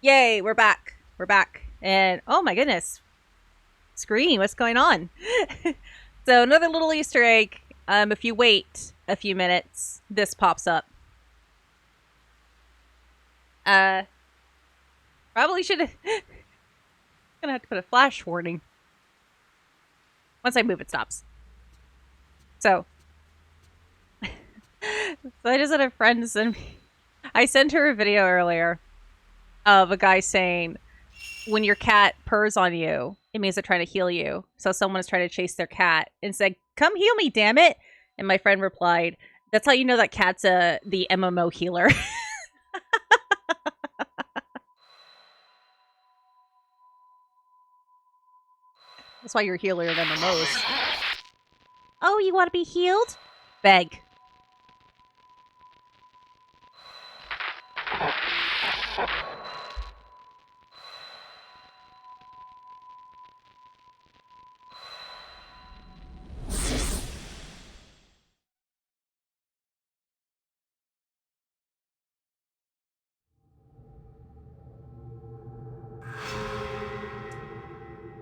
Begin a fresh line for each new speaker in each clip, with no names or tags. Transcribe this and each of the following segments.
Yay, we're back. We're back. And oh my goodness. Screen, what's going on? So another little Easter egg. If you wait a few minutes, this pops up. Uh Probably should have gonna have to put a flash warning. Once I move it stops. So I just had a friend send me I sent her a video earlier of a guy saying when your cat purrs on you, it means they're trying to heal you. So someone is trying to chase their cat and said, "Come heal me, damn it!" And my friend replied, "That's how you know that cat's the MMO healer." That's why you're a healer of MMOs. Oh, you want to be healed? Beg.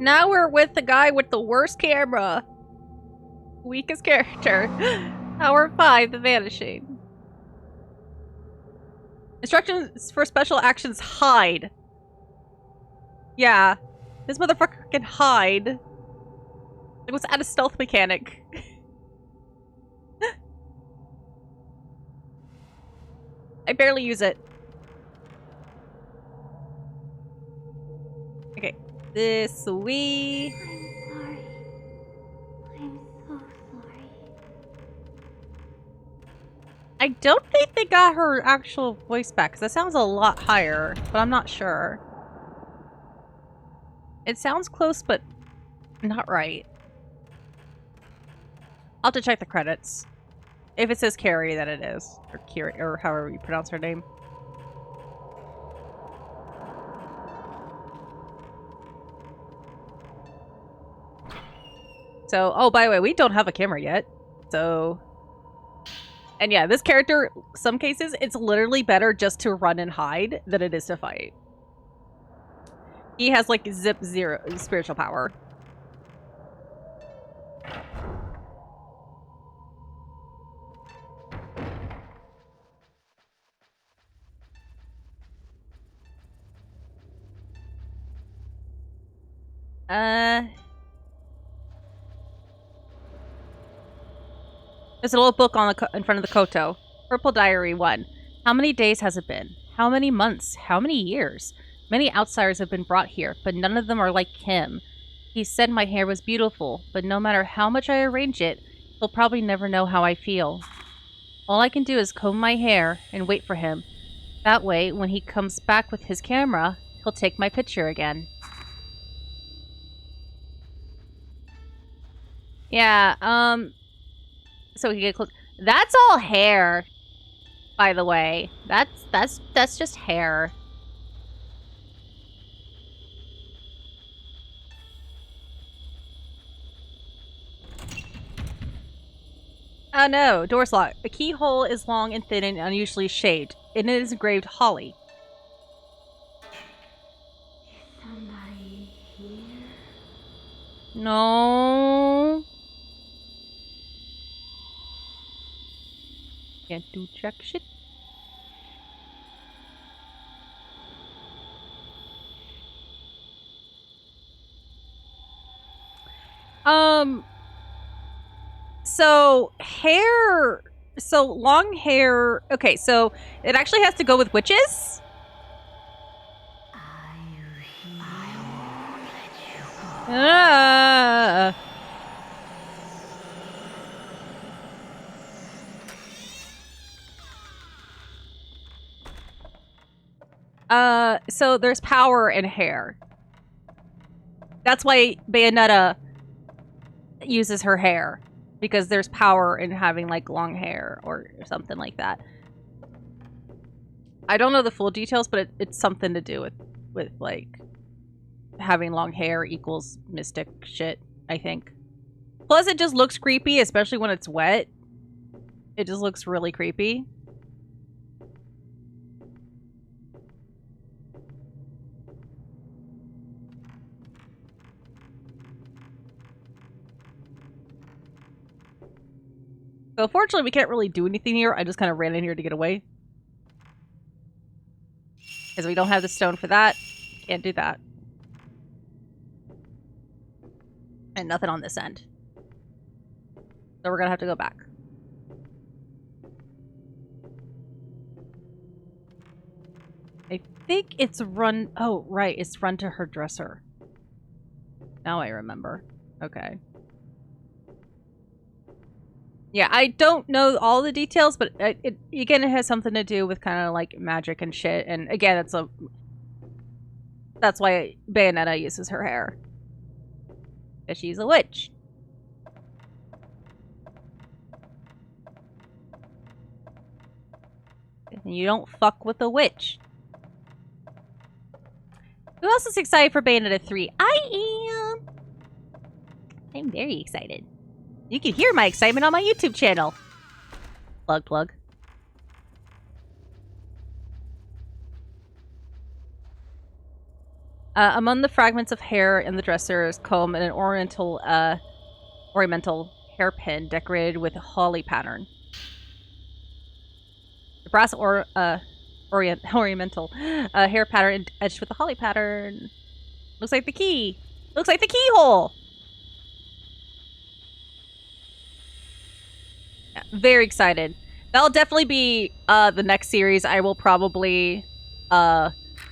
Now we're with the guy with the worst camera. Weakest character. Hour 5, the vanishing. Instructions for special actions: hide. Yeah. This motherfucker can hide. It was add a stealth mechanic. I barely use it. Okay. This we.
I'm sorry. I'm so sorry.
I don't think they got her actual voice back, because that sounds a lot higher, but I'm not sure. It sounds close, but not right. I'll have to check the credits. If it says Carrie, then it is. Or Kiri, or however you pronounce her name. So, oh, by the way, we don't have a camera yet. So... And yeah, this character, some cases, it's literally better just to run and hide than it is to fight. He has, like, zip zero spiritual power. There's a little book on in front of the Koto. Purple Diary 1. How many days has it been? How many months? How many years? Many outsiders have been brought here, but none of them are like him. He said my hair was beautiful, but no matter how much I arrange it, he'll probably never know how I feel. All I can do is comb my hair and wait for him. That way, when he comes back with his camera, he'll take my picture again. Yeah, so he get close. That's all hair, by the way. That's just hair. Oh no, door's locked. The keyhole is long and thin and unusually shaped. In it is engraved Holly.
Is somebody here?
No. Can't do jack shit. So hair. So long hair. Okay, so it actually has to go with witches.
Are you here? I won't let you go.
So there's power in hair. That's why Bayonetta uses her hair. Because there's power in having, like, long hair or something like that. I don't know the full details, but it's something to do with, like, having long hair equals mystic shit, I think. Plus, it just looks creepy, especially when it's wet. It just looks really creepy. So fortunately, we can't really do anything here. I just kind of ran in here to get away. Because we don't have the stone for that. Can't do that. And nothing on this end. So we're gonna have to go back. I think it's run... Oh, right. It's run to her dresser. Now I remember. Okay. Yeah, I don't know all the details, but again, it has something to do with kind of like magic and shit. And again, that's why Bayonetta uses her hair. Because she's a witch. And you don't fuck with a witch. Who else is excited for Bayonetta 3? I am! I'm very excited. You can hear my excitement on my YouTube channel. Plug, plug. Among the fragments of hair in the dresser's comb and an ornamental hairpin decorated with a holly pattern. The brass ornamental hair pattern edged with a holly pattern. Looks like the key. Looks like the keyhole. Yeah, very excited. That'll definitely be the next series. I will probably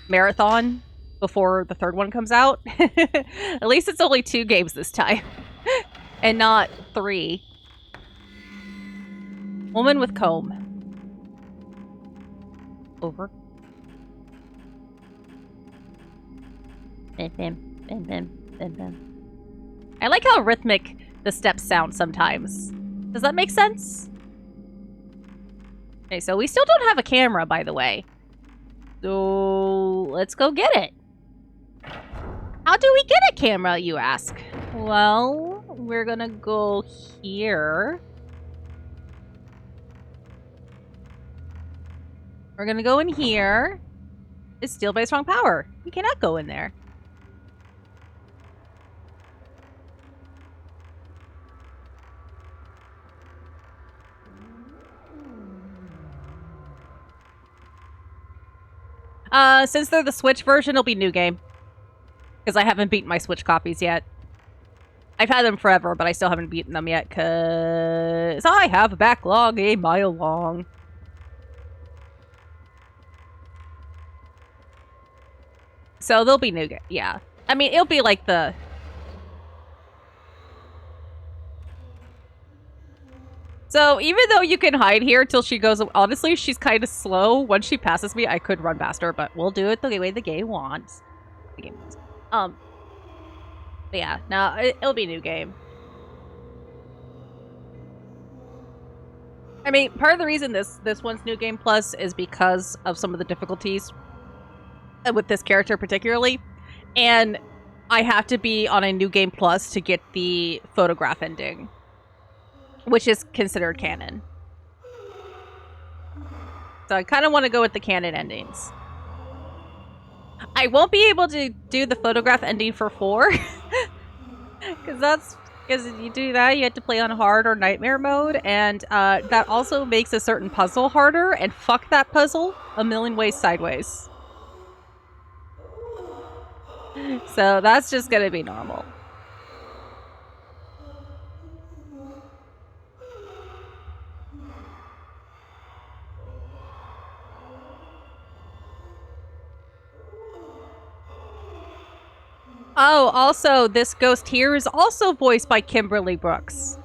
marathon before the third one comes out. At least it's only 2 games this time. And not 3. Woman with comb. Over. I like how rhythmic the steps sound sometimes. Does that make sense? Okay, so we still don't have a camera, by the way. So let's go get it. How do we get a camera, you ask? Well, we're gonna go here. We're gonna go in here. It's sealed by strong power. You cannot go in there. Since they're the Switch version, it'll be new game. Because I haven't beaten my Switch copies yet. I've had them forever, but I still haven't beaten them yet, because I have a backlog a mile long. So they'll be new game. Yeah. I mean, it'll be like the... So even though you can hide here till she goes... Honestly, she's kind of slow. Once she passes me, I could run faster, but we'll do it the way the game wants. The game wants. But yeah, no, it'll be a new game. I mean, part of the reason this one's New Game Plus is because of some of the difficulties with this character particularly. And I have to be on a New Game Plus to get the photograph ending, which is considered canon. So I kind of want to go with the canon endings. I won't be able to do the photograph ending for 4. Because you do that, you have to play on hard or nightmare mode. And that also makes a certain puzzle harder. And fuck that puzzle a million ways sideways. So that's just going to be normal. Oh, also, this ghost here is also voiced by Kimberly Brooks.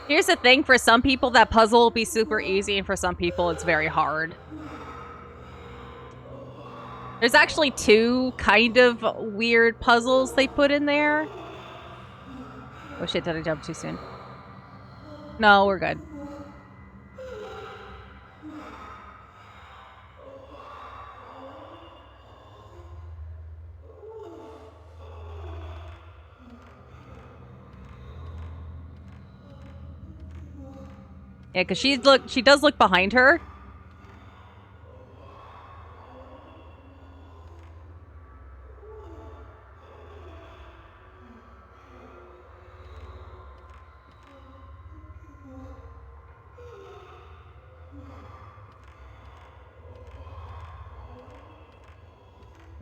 Here's the thing, for some people that puzzle will be super easy, and for some people it's very hard. There's actually 2 kind of weird puzzles they put in there. Oh shit, did I jump too soon? No, we're good. Yeah, because she does look behind her.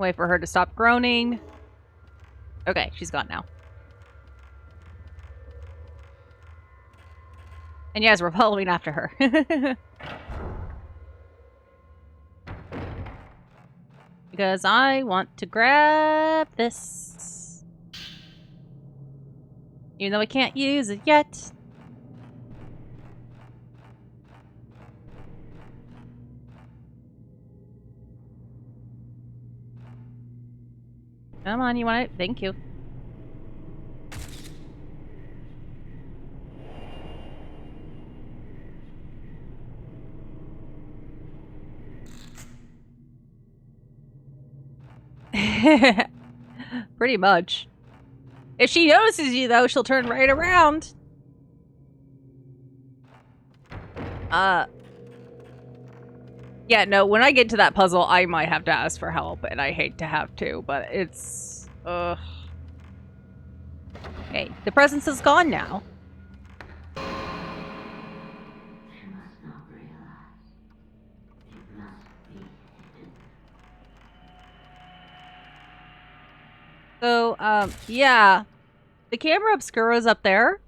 Wait for her to stop groaning. Okay, she's gone now. And yes, we're following after her. Because I want to grab this. Even though I can't use it yet. Come on, you want it? Thank you. Pretty much. If she notices you, though, she'll turn right around. Yeah, no, when I get to that puzzle, I might have to ask for help, and I hate to have to, but it's... Okay, the presence is gone now. So, yeah. The camera obscura's up there.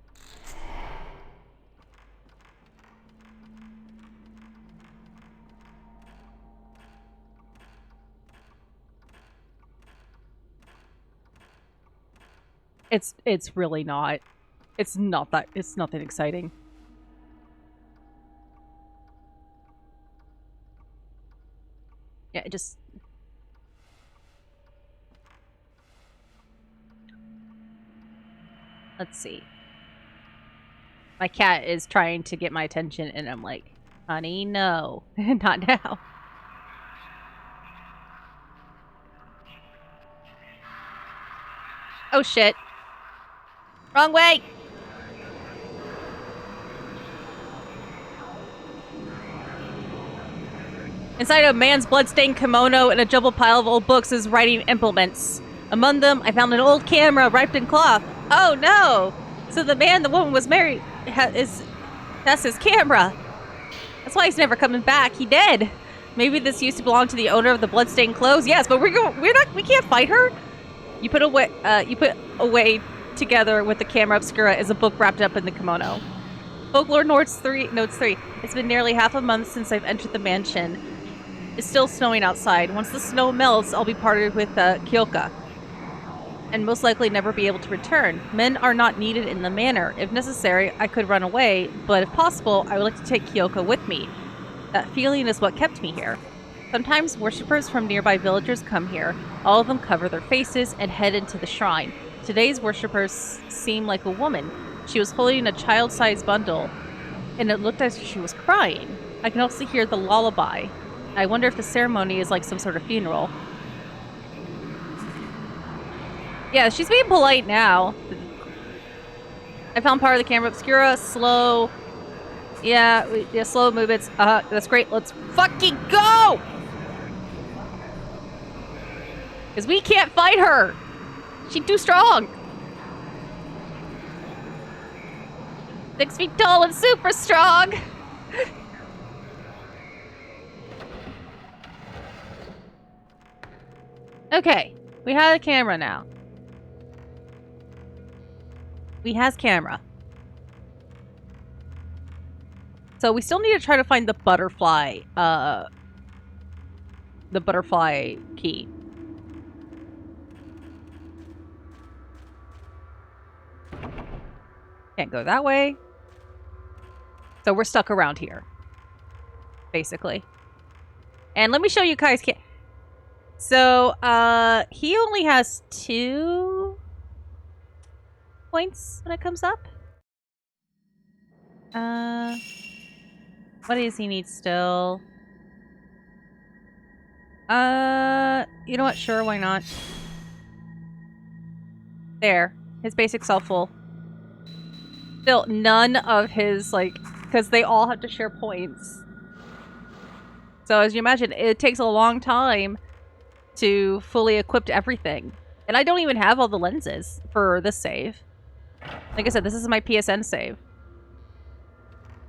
It's really not. It's not that, it's nothing exciting. Yeah, just... Let's see. My cat is trying to get my attention, and I'm like, honey, no. Not now. Oh, shit. Wrong way! Inside a man's bloodstained kimono and a jumbled pile of old books is writing implements. Among them, I found an old camera wrapped in cloth. Oh, no! So the man the woman was married that's his camera. That's why he's never coming back. He dead. Maybe this used to belong to the owner of the bloodstained clothes. Yes, but we can't fight her. You put away together with the camera obscura is a book wrapped up in the kimono. Folklore notes 3. It's been nearly half a month since I've entered the mansion. It's still snowing outside. Once the snow melts, I'll be parted with Kyoka, and most likely never be able to return. Men are not needed in the manor. If necessary, I could run away, but if possible, I would like to take Kyoka with me. That feeling is what kept me here. Sometimes worshippers from nearby villagers come here. All of them cover their faces and head into the shrine. Today's worshippers seem like a woman. She was holding a child-sized bundle, and it looked as if she was crying. I can also hear the lullaby. I wonder if the ceremony is like some sort of funeral. Yeah, she's being polite now. I found part of the camera obscura. Slow. Yeah, slow movements. That's great. Let's fucking go! Because we can't fight her. She's too strong. 6 feet tall and super strong. Okay, we have a camera now. We has camera. So we still need to try to find the butterfly key. Can't go that way. So we're stuck around here. Basically. And let me show you Kai's kit. So, he only has 2 points when it comes up. What does he need still? You know what? Sure, why not? There. His basic self full. Still, none of his, like, because they all have to share points. So, as you imagine, it takes a long time to fully equip everything. And I don't even have all the lenses for this save. Like I said, this is my PSN save.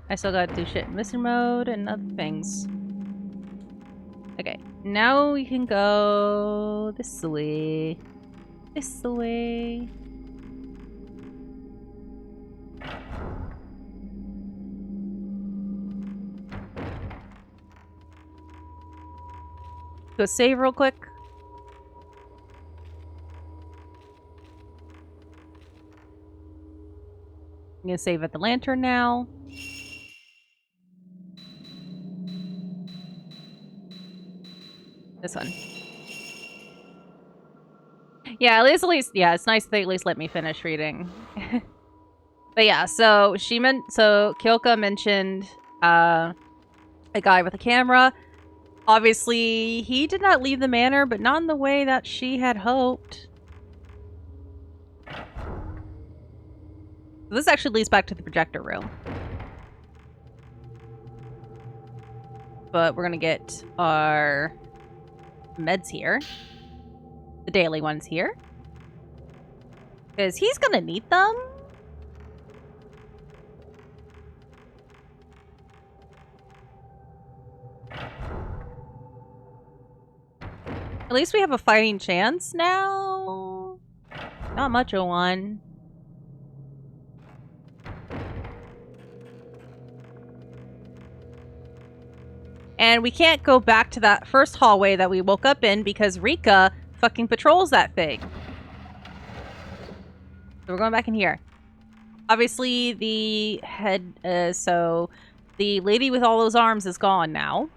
I still gotta do shit in mission mode and other things. Okay. now we can go this way. This way. Go save real quick. I'm gonna save at the lantern now. This one. Yeah, at least, yeah, it's nice they at least let me finish reading. But yeah, so Kyoka mentioned a guy with a camera. Obviously, he did not leave the manor, but not in the way that she had hoped. This actually leads back to the projector room. But we're gonna get our meds here. The daily ones here. Because he's gonna need them. At least we have a fighting chance now. Not much of one. And we can't go back to that first hallway that we woke up in because Rika fucking patrols that thing. So we're going back in here. Obviously, the head, so the lady with all those arms is gone now.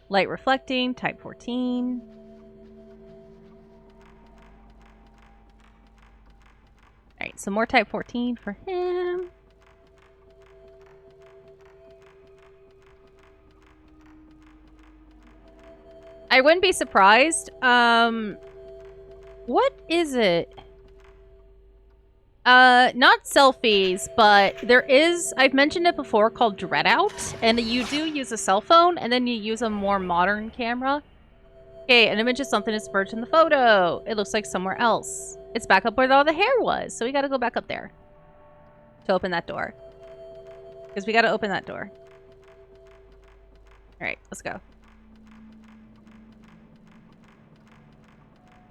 Light reflecting, type 14. Alright, some more type 14 for him. I wouldn't be surprised. What is it? Not selfies, but there is, I've mentioned it before, called Dread Out, and you do use a cell phone, and then you use a more modern camera. Okay, an image of something is merged in the photo. It looks like somewhere else. It's back up where all the hair was, so we gotta go back up there to open that door. Because we gotta open that door. Alright, let's go.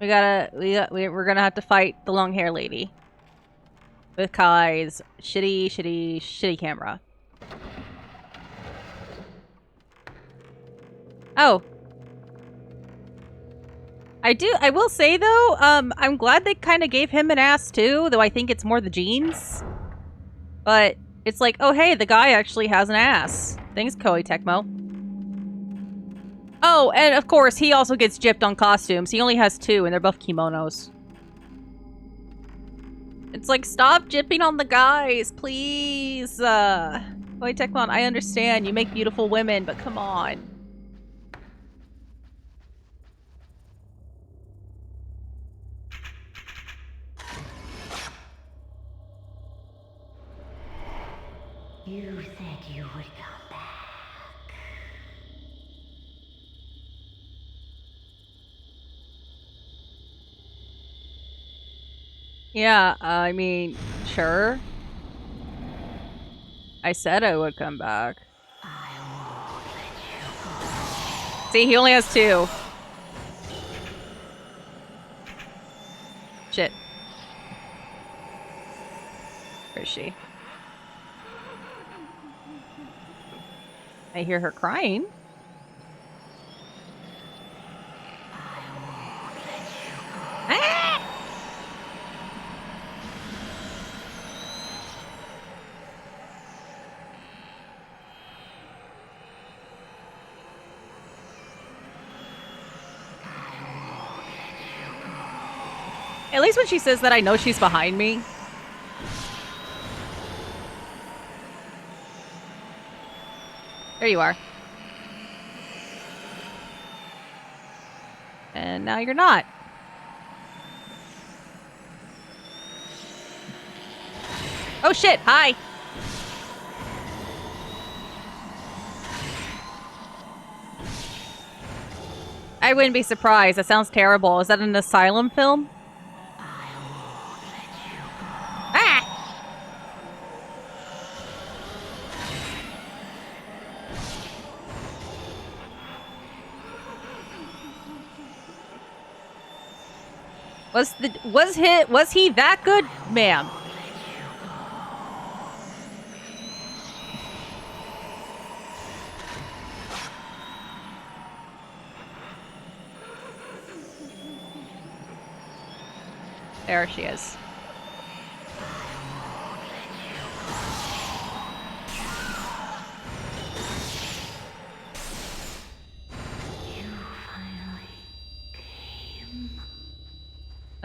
We're gonna have to fight the long hair lady. With Kai's shitty camera. Oh. I will say though, I'm glad they kind of gave him an ass too, though I think it's more the jeans. But it's like, oh hey, the guy actually has an ass. Thanks, Koei Tecmo. Oh, and of course, he also gets gypped on costumes. He only has 2, and they're both kimonos. It's like, stop gypping on the guys, please. Koei Tecmo, I understand. You make beautiful women, but come on.
You said you would come back.
Yeah, I mean, sure. I said I would come back.
I won't let you go.
See, he only has 2. Shit. Where is she? I hear her crying. Ah! At least when she says that, I know she's behind me. There you are. And now you're not. Oh shit, hi! I wouldn't be surprised. That sounds terrible. Is that an asylum film?
I won't let you go.
Ah! Was he that good, ma'am? There she is.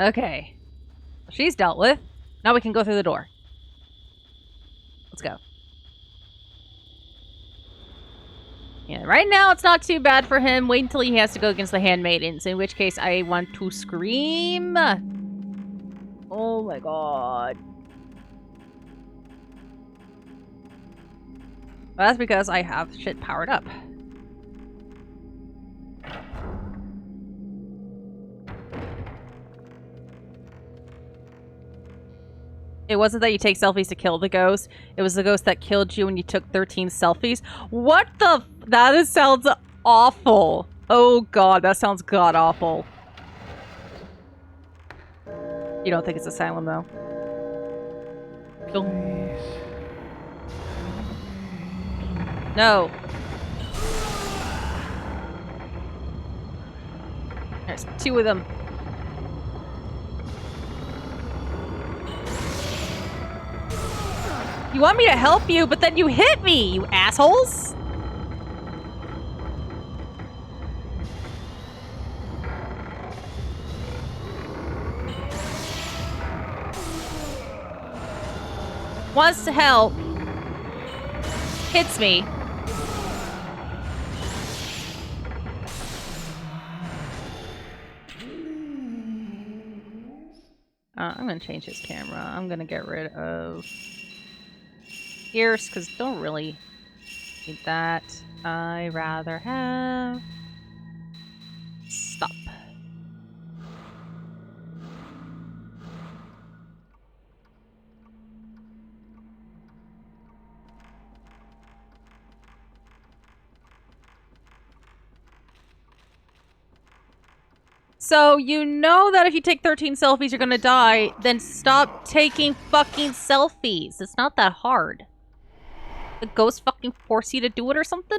Okay. She's dealt with. Now we can go through the door. Let's go. Yeah, right now it's not too bad for him. Wait until he has to go against the handmaidens, in which case I want to scream. Oh my god. Well, that's because I have shit powered up. It wasn't that you take selfies to kill the ghost. It was the ghost that killed you when you took 13 selfies. What the? That sounds awful. Oh god, that sounds god-awful. You don't think it's Asylum, though?
Please.
No. There's 2 of them. You want me to help you, but then you hit me, you assholes! Wants to help. Hits me. I'm gonna change his camera. I'm gonna get rid of ears, because don't really need that. I rather have... Stop. So, you know that if you take 13 selfies, you're gonna die, then stop taking fucking selfies. It's not that hard. The ghost fucking force you to do it or something?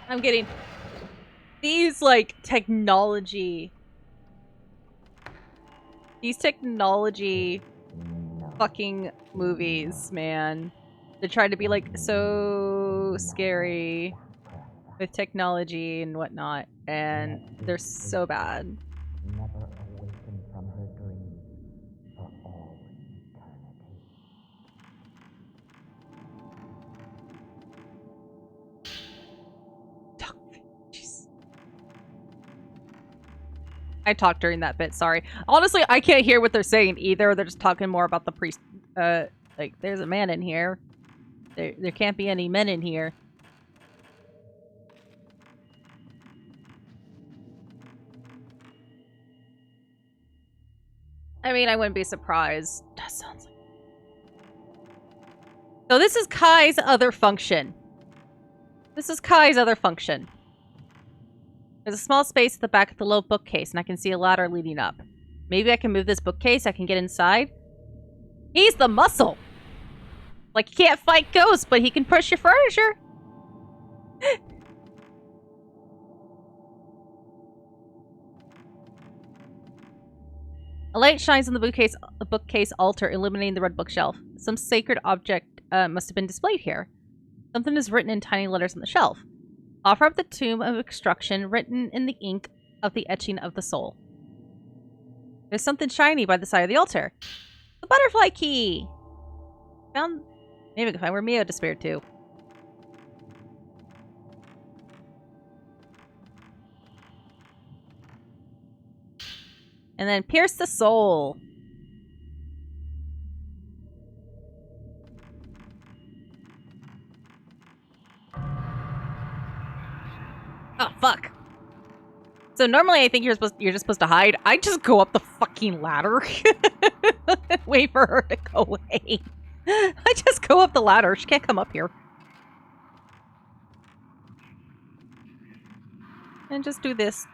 I'm getting... These, like, technology... These technology fucking movies, man. They try to be, like, so scary with technology and whatnot, and they're so bad.
Never awaken from her dream for all eternity.
Jeez. I talked during that bit, sorry. Honestly, I can't hear what they're saying either. They're just talking more about the priest. Like, there's a man in here. There can't be any men in here. I mean, I wouldn't be surprised. That sounds like... So this is Kai's other function. This is Kai's other function. There's a small space at the back of the low bookcase, and I can see a ladder leading up. Maybe I can move this bookcase, I can get inside. He's the muscle! Like, he can't fight ghosts, but he can push your furniture. A light shines on the bookcase altar, illuminating the red bookshelf. Some sacred object must have been displayed here. Something is written in tiny letters on the shelf. Offer up the tomb of extraction, written in the ink of the etching of the soul. There's something shiny by the side of the altar. The butterfly key! Found... Maybe I can find where Mio disappeared to. And then pierce the soul. Oh, fuck. So normally I think you're just supposed to hide. I just go up the fucking ladder. Wait for her to go away. I just go up the ladder. She can't come up here. and just do this.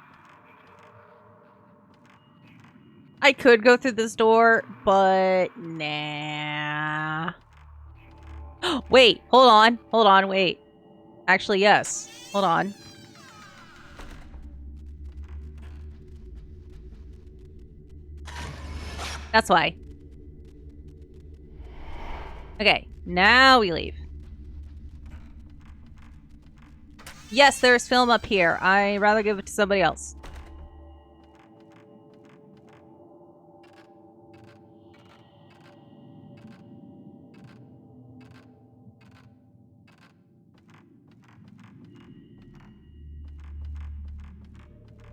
I could go through this door, but nah. Wait, hold on, wait. Actually, yes. Hold on. That's why. Okay, now we leave. Yes, there's film up here. I'd rather give it to somebody else.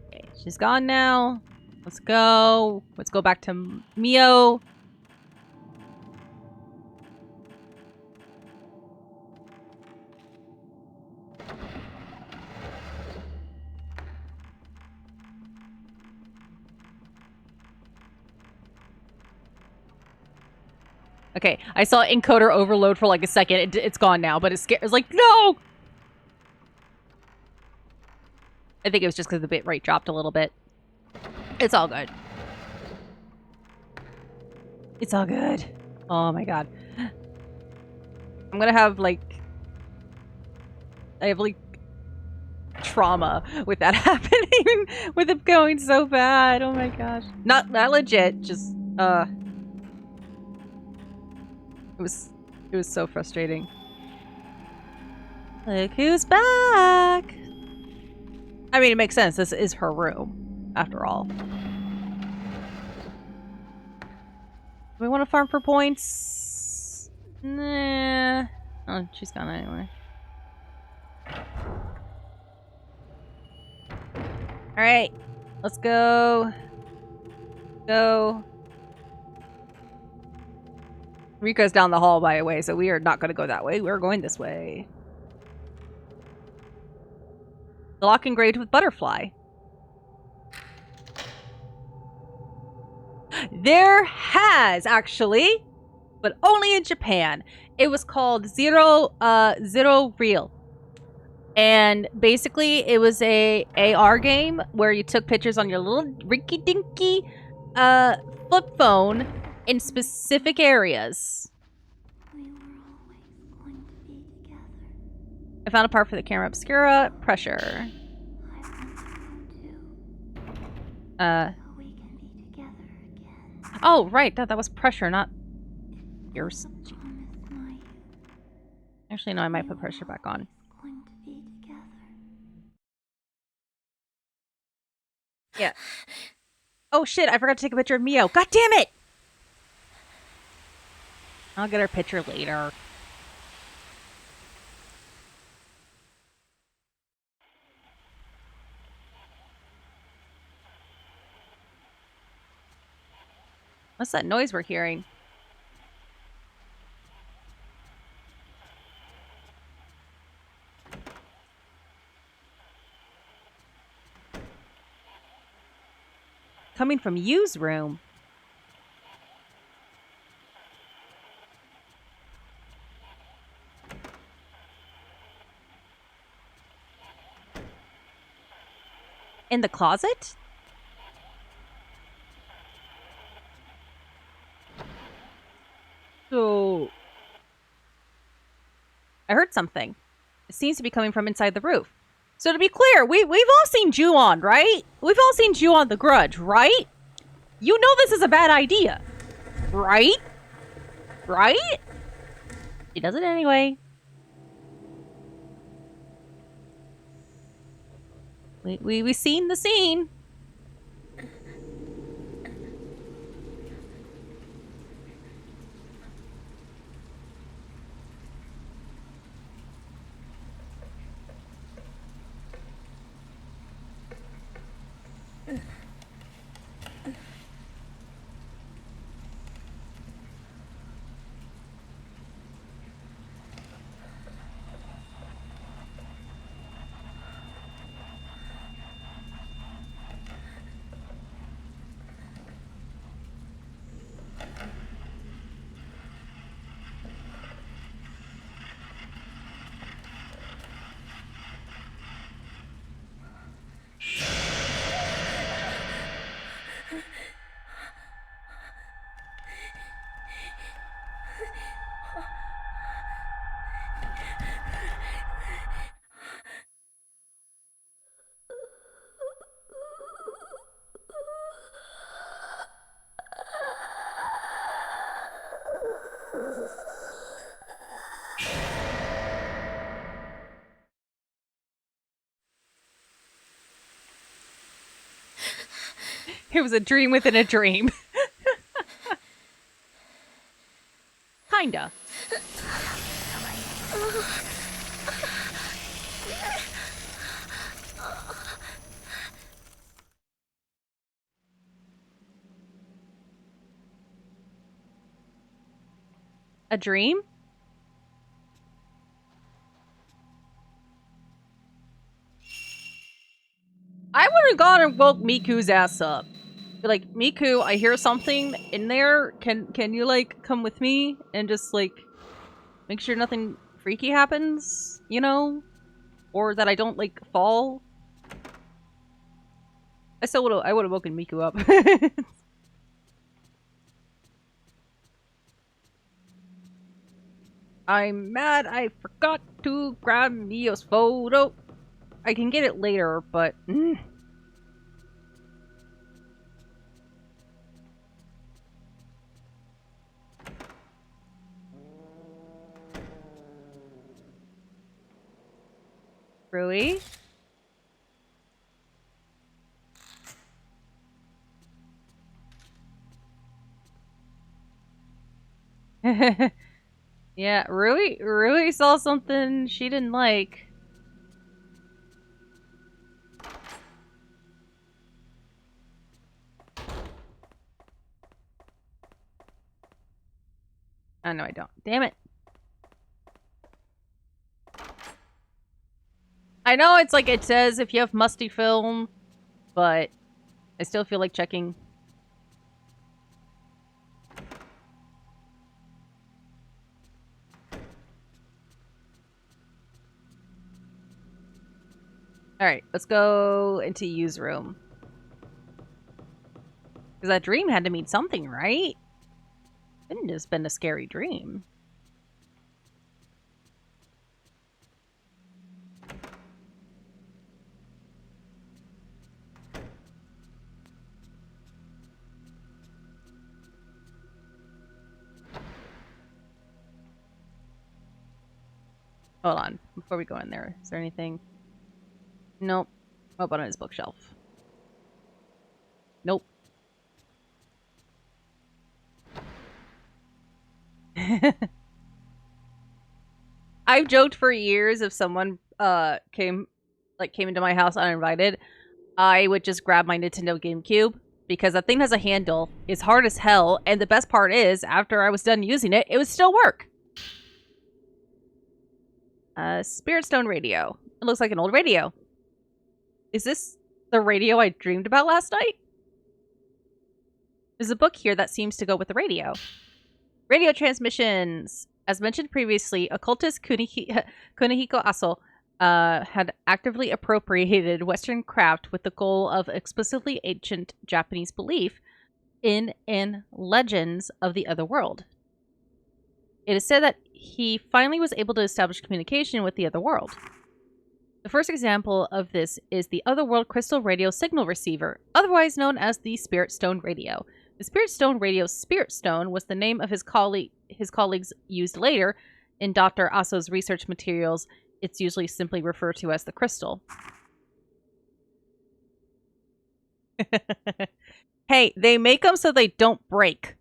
Okay, she's gone now. Let's go. Let's go back to Mio. Okay, I saw encoder overload for like a second. It's gone now, but it's like, no! I think it was just because the bit rate dropped a little bit. It's all good. It's all good. Oh my god. I'm gonna have like... I have like... trauma with that happening. With it going so bad. Oh my gosh. Not legit, just... It was so frustrating. Look who's back! I mean, it makes sense. This is her room, after all. Do we want to farm for points? Nah. Oh, she's gone anyway. Alright. Let's go. Go. Rika's down the hall, by the way, so we are not going to go that way. We're going this way. The lock engraved with butterfly. There has, actually, but only in Japan. It was called Zero Real. And basically, it was a AR game where you took pictures on your little rinky-dinky flip phone in specific areas.
We were always going to be together.
I found a part for the camera obscura. Pressure.
I want to too.
Uh.
So we can be together again.
Oh, right. That was pressure, not yours. Actually, no, I might put pressure back on.
Going to be together.
Yeah. Oh, shit. I forgot to take a picture of Mio. God damn it! I'll get her picture later. What's that noise we're hearing? Coming from Yu's room. In the closet? So... I heard something. It seems to be coming from inside the roof. So to be clear, we've all seen Ju-on, right? We've all seen Ju-on The Grudge, right? You know this is a bad idea. Right? Right? He does it anyway. We've seen the scene. It was a dream within a dream. Kinda. A dream? I would have gone and woke Miku's ass up. Be like, Miku, I hear something in there. Can you like come with me and just like make sure nothing freaky happens, you know? Or that I don't like fall? I would have woken Miku up. I'm mad I forgot to grab Mio's photo. I can get it later, but... Rui? Yeah, Rui saw something she didn't like. Oh, no, I don't. Damn it. I know it's like it says if you have musty film, but I still feel like checking. Alright, let's go into Yu's room. Because that dream had to mean something, right? Couldn't just been a scary dream. Hold on, before we go in there, is there anything? Nope. Oh, but on his bookshelf. Nope. I've joked for years if someone came into my house uninvited, I would just grab my Nintendo GameCube because that thing has a handle, it's hard as hell, and the best part is after I was done using it, it would still work. Spirit Stone radio. It looks like an old radio. Is this the radio I dreamed about last night? There's a book here that seems to go with the radio. Radio transmissions. As mentioned previously, occultist Kunihiko Aso had actively appropriated Western craft with the goal of explicitly ancient Japanese belief in legends of the other world. It is said that he finally was able to establish communication with the other world. The first example of this is the Otherworld Crystal Radio Signal Receiver, otherwise known as the Spirit Stone Radio. The Spirit Stone Radio's Spirit Stone was the name of his colleagues used later. In Dr. Aso's research materials, it's usually simply referred to as the crystal. Hey, they make them so they don't break.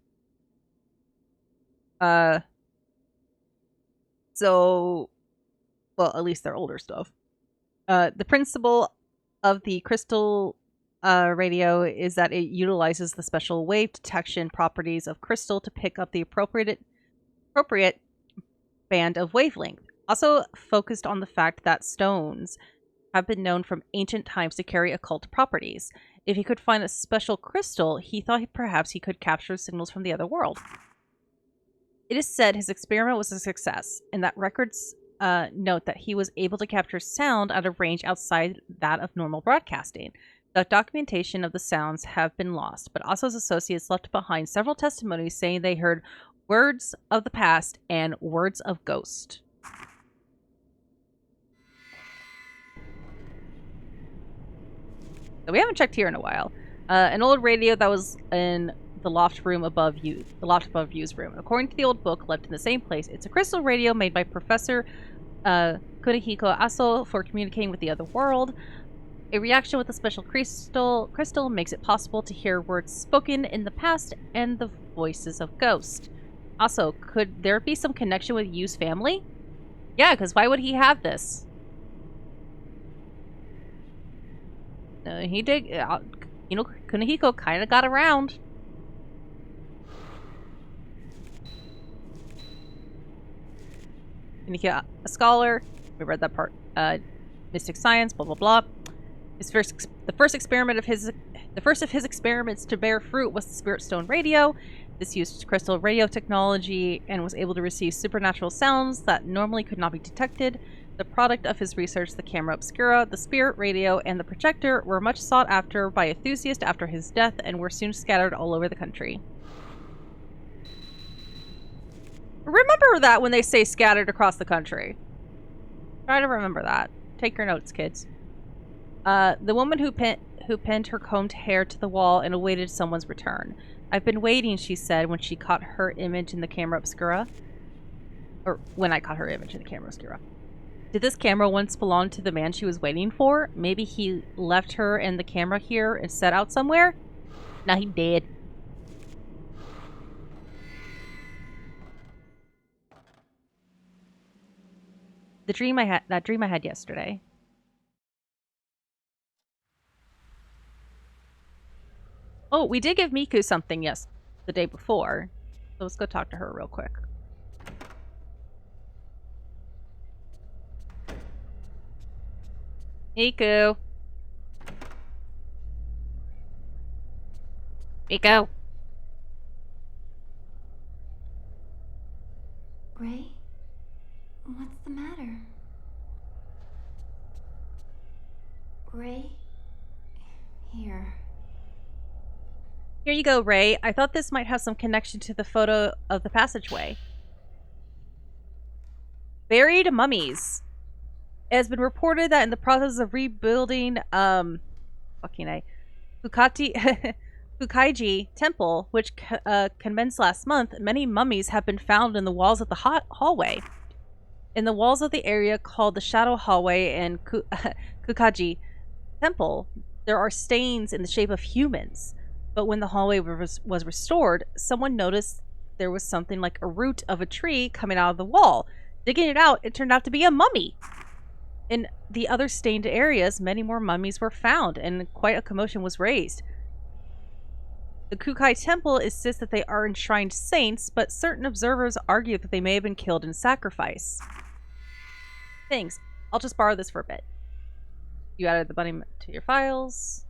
So, well, at least they're older stuff. The principle of the crystal radio is that it utilizes the special wave detection properties of crystal to pick up the appropriate band of wavelength. Also focused on the fact that stones have been known from ancient times to carry occult properties. If he could find a special crystal, he thought perhaps he could capture signals from the other world. It is said his experiment was a success, and that records note that he was able to capture sound out of range outside that of normal broadcasting. The documentation of the sounds have been lost, but Aso's associates left behind several testimonies saying they heard Words of the Past and Words of Ghost. So we haven't checked here in a while. An old radio that was in the loft above you's room. According to the old book left in the same place, it's a crystal radio made by Professor Kunihiko Aso for communicating with the other world. A reaction with a special crystal makes it possible to hear words spoken in the past and the voices of ghosts. Also, could there be some connection with Yu's family? Yeah, because why would he have this? He did, Kunihiko kind of got around. Kunihiko, a scholar. We read that part. Mystic science, blah blah blah. The first of his experiments to bear fruit was the Spirit Stone radio. This used crystal radio technology and was able to receive supernatural sounds that normally could not be detected. The product of his research, the camera obscura, the spirit radio, and the projector, were much sought after by enthusiasts after his death and were soon scattered all over the country. Remember that when they say scattered across the country. Try to remember that. Take your notes, kids. The woman who pinned her combed hair to the wall and awaited someone's return. I've been waiting, she said when she caught her image in the camera obscura. Or when I caught her image in the camera obscura. Did this camera once belong to the man she was waiting for? Maybe he left her and the camera here and set out somewhere? Now he did. That dream I had yesterday. Oh, we did give Miku something, yes, the day before. So let's go talk to her real quick. Miku. Miku.
Ray? What's the matter? Ray? Here.
Here you go, Ray. I thought this might have some connection to the photo of the passageway. Buried mummies. It has been reported that in the process of rebuilding, Fukaiji Temple, which commenced last month, many mummies have been found in the walls of the hallway. In the walls of the area called the Shadow Hallway and Kukaji Temple, there are stains in the shape of humans. But when the hallway was restored, someone noticed there was something like a root of a tree coming out of the wall. Digging it out, it turned out to be a mummy. In the other stained areas, many more mummies were found, and quite a commotion was raised. The Kukai Temple insists that they are enshrined saints, but certain observers argue that they may have been killed in sacrifice. Thanks. I'll just borrow this for a bit. You added the bunny to your files.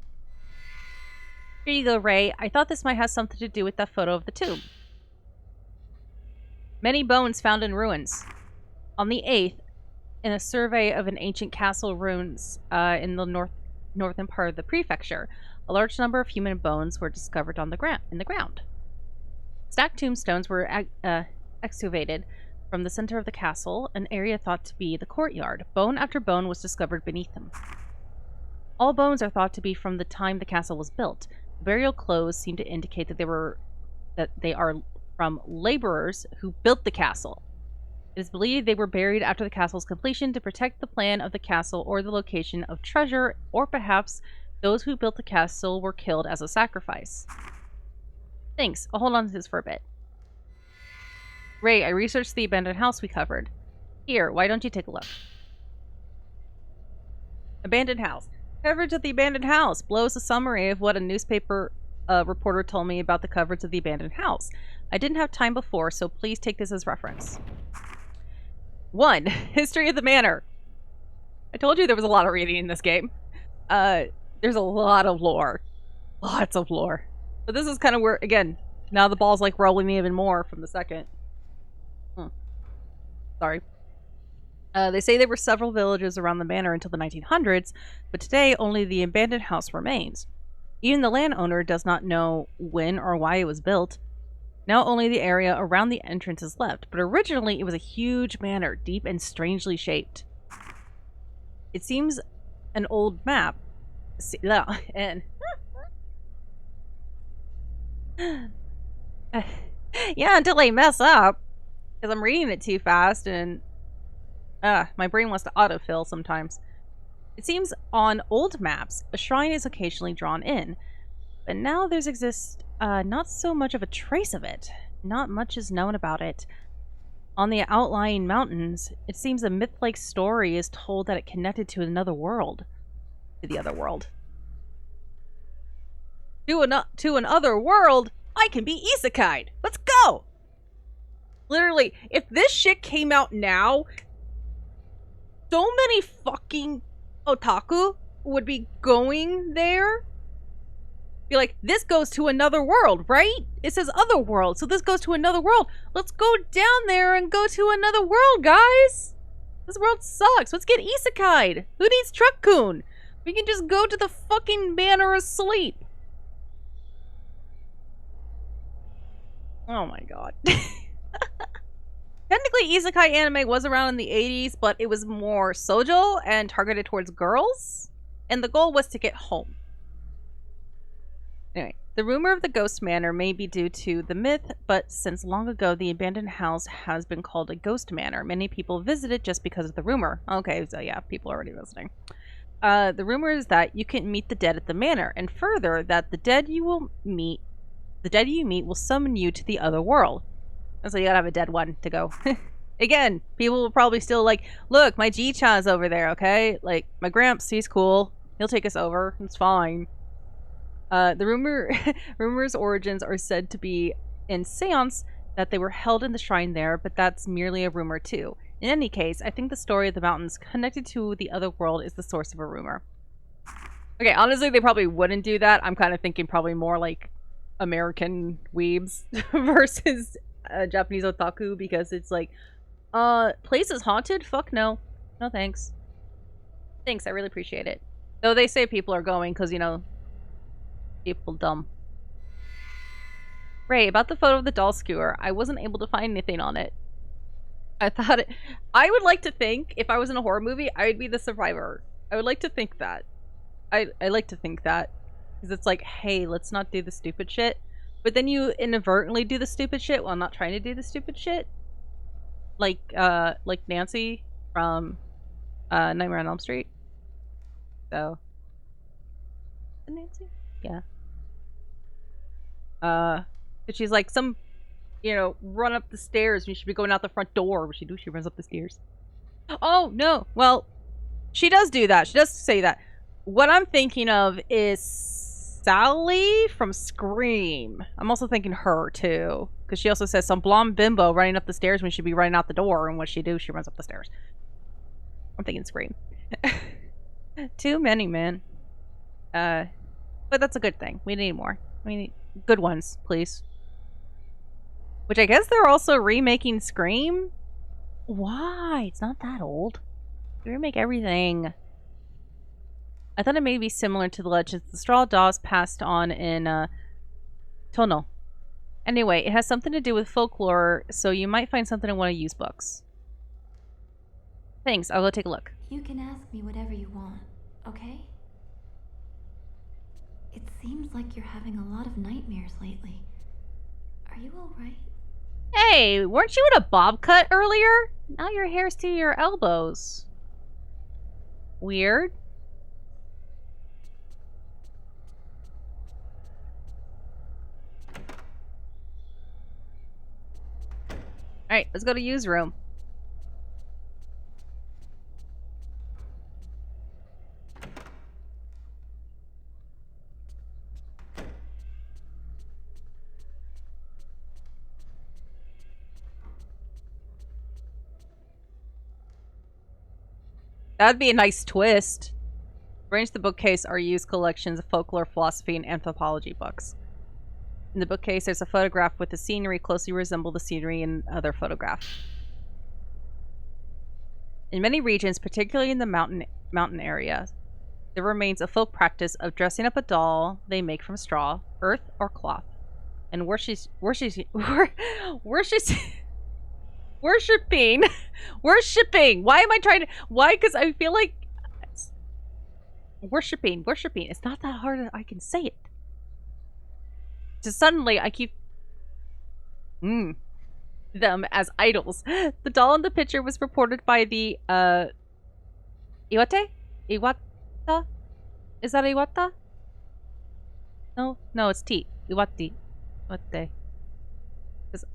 Here you go, Ray. I thought this might have something to do with that photo of the tomb. Many bones found in ruins. On the 8th, in a survey of an ancient castle ruins in the northern part of the prefecture, a large number of human bones were discovered in the ground. Stacked tombstones were excavated from the center of the castle, an area thought to be the courtyard. Bone after bone was discovered beneath them. All bones are thought to be from the time the castle was built. Burial clothes seem to indicate that they are from laborers who built the castle. It is believed they were buried after the castle's completion to protect the plan of the castle or the location of treasure, or perhaps those who built the castle were killed as a sacrifice. Thanks. I'll hold on to this for a bit. Ray, I researched the abandoned house we covered. Here, why don't you take a look? Abandoned house. Coverage of the abandoned house blows a summary of what a newspaper reporter told me about the coverage of the abandoned house. I didn't have time before, so please take this as reference. 1. History of the manor. I told you there was a lot of reading in this game. There's a lot of lore. Lots of lore. But this is kind of where, again, now the ball's like rolling me even more from the second. Sorry. They say there were several villages around the manor until the 1900s, but today only the abandoned house remains. Even the landowner does not know when or why it was built. Now only the area around the entrance is left, but originally it was a huge manor, deep and strangely shaped. It seems an old map. And yeah, until I mess up, because I'm reading it too fast, and my brain wants to autofill sometimes. It seems on old maps, a shrine is occasionally drawn in, but now there's not so much of a trace of it. Not much is known about it. On the outlying mountains, it seems a myth-like story is told that it connected to another world. To the other world. To another world? I can be isekai'd! Let's go! Literally, if this shit came out now, so many fucking otaku would be going there. Be like, this goes to another world, right? It says other world, so this goes to another world. Let's go down there and go to another world, guys! This world sucks. Let's get isekai'd. Who needs Truck-kun? We can just go to the fucking manor asleep. Oh my god. Technically, isekai anime was around in the 80s, but it was more shoujo and targeted towards girls. And the goal was to get home. Anyway, the rumor of the ghost manor may be due to the myth, but since long ago the abandoned house has been called a ghost manor, many people visit it just because of the rumor. Okay, so yeah, people are already visiting. The rumor is that you can meet the dead at the manor, and further, that the dead you meet will summon you to the other world. And so you gotta have a dead one to go. Again, people will probably still like, look, my G-chan's over there, okay? Like, my Gramps, he's cool. He'll take us over. It's fine. The rumor's origins are said to be in seance that they were held in the shrine there, but that's merely a rumor too. In any case, I think the story of the mountains connected to the other world is the source of a rumor. Okay, honestly, they probably wouldn't do that. I'm kind of thinking probably more like American weebs versus Japanese otaku, because it's like, place is haunted? Fuck no. No thanks. Thanks, I really appreciate it. Though they say people are going because, you know, people dumb. Ray, about the photo of the doll skewer, I wasn't able to find anything on it. I would like to think, if I was in a horror movie, I would be the survivor. I would like to think that. I like to think that. Because it's like, hey, let's not do the stupid shit. But then you inadvertently do the stupid shit while not trying to do the stupid shit. Like Nancy from Nightmare on Elm Street. So. Nancy? Yeah. But she's like, run up the stairs. You should be going out the front door. What she do? She runs up the stairs. Oh, no. Well, she does do that. She does say that. What I'm thinking of is Sally from Scream. I'm also thinking her, too. Because she also says some blonde bimbo running up the stairs when she'd be running out the door. And what she do? She runs up the stairs. I'm thinking Scream. Too many, man. But that's a good thing. We need more. We need good ones, please. Which I guess they're also remaking Scream? Why? It's not that old. They remake everything. I thought it may be similar to the legends the straw dolls passed on in Tono. Anyway, it has something to do with folklore, so you might find something in one of Yu's books. Thanks, I'll go take a look.
You can ask me whatever you want, okay? It seems like you're having a lot of nightmares lately. Are you alright?
Hey, weren't you in a bob cut earlier? Now your hair's to your elbows. Weird. Alright, let's go to Yu's room. That'd be a nice twist. Arrange the bookcase are used collections of folklore, philosophy, and anthropology books. In the bookcase, there's a photograph with the scenery closely resemble the scenery in other photograph. In many regions, particularly in the mountain area, there remains a folk practice of dressing up a doll they make from straw, earth, or cloth. and worshipping worshipping. Why am I trying to? Why? Because I feel like worshipping. It's not that hard. I can say it. Just suddenly, I keep them as idols. The doll in the picture was reported by the Iwate? Iwata? Is that Iwata? No, it's T. Iwati. Iwate. Because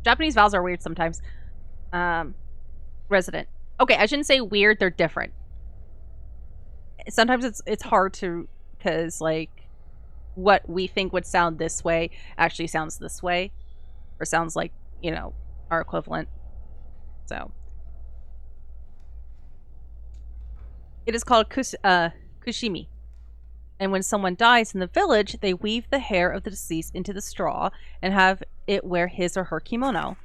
Japanese vowels are weird sometimes. Resident. Okay, I shouldn't say weird, they're different. Sometimes it's hard to, because like what we think would sound this way actually sounds this way, or sounds like, you know, our equivalent. So it is called kushimi. And when someone dies in the village, they weave the hair of the deceased into the straw and have it wear his or her kimono.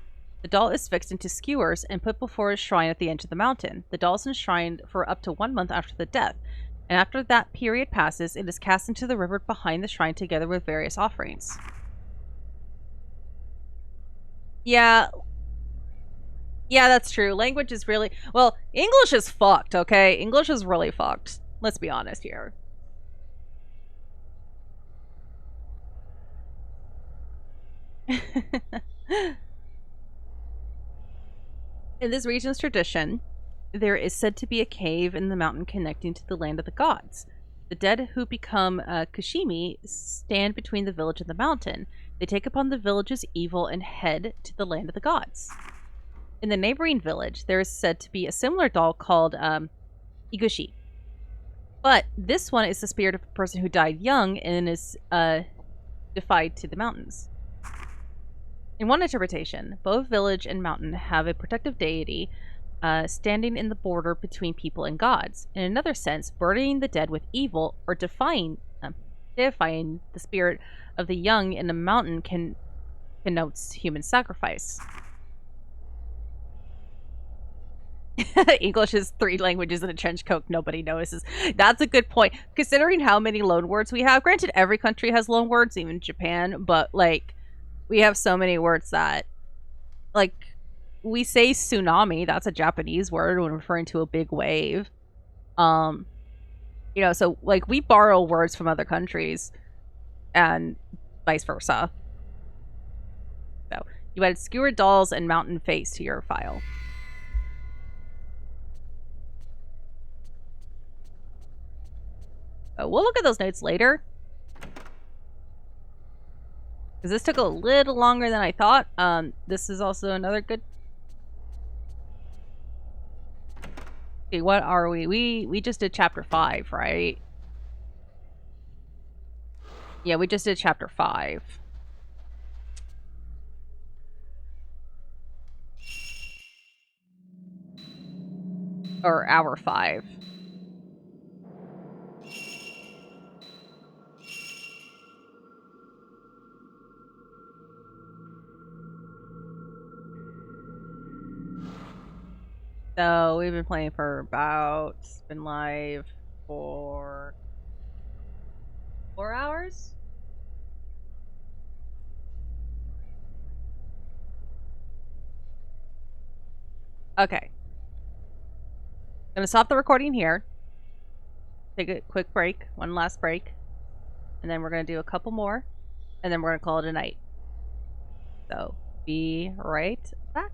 The doll is fixed into skewers and put before a shrine at the edge of the mountain. The doll is enshrined for up to 1 month after the death, and after that period passes, it is cast into the river behind the shrine together with various offerings. Yeah, that's true. Language is really... Well, English is fucked, okay? English is really fucked. Let's be honest here. In this region's tradition, there is said to be a cave in the mountain connecting to the land of the gods. The dead who become Kushimi stand between the village and the mountain. They take upon the village's evil and head to the land of the gods. In the neighboring village, there is said to be a similar doll called Igushi. But this one is the spirit of a person who died young and is defied to the mountains. In one interpretation, both village and mountain have a protective deity standing in the border between people and gods. In another sense, burying the dead with evil or deifying the spirit of the young in a mountain connotes human sacrifice. English is 3 languages in a trench coat nobody notices. That's a good point. Considering how many loanwords we have, granted every country has loanwords, even Japan, but like we have so many words that, like, we say tsunami, that's a Japanese word when referring to a big wave. You know, so like we borrow words from other countries and vice versa. So you added skewered dolls and mountain face to your file. So we'll look at those notes later, because this took a little longer than I thought. This is also another good... Okay, what are we? We just did chapter 5, right? Yeah, we just did chapter 5. Or hour 5. So we've been playing for about... It's been live for 4 hours? Okay. I'm gonna stop the recording here. Take a quick break. One last break. And then we're gonna do a couple more. And then we're gonna call it a night. So, be right back.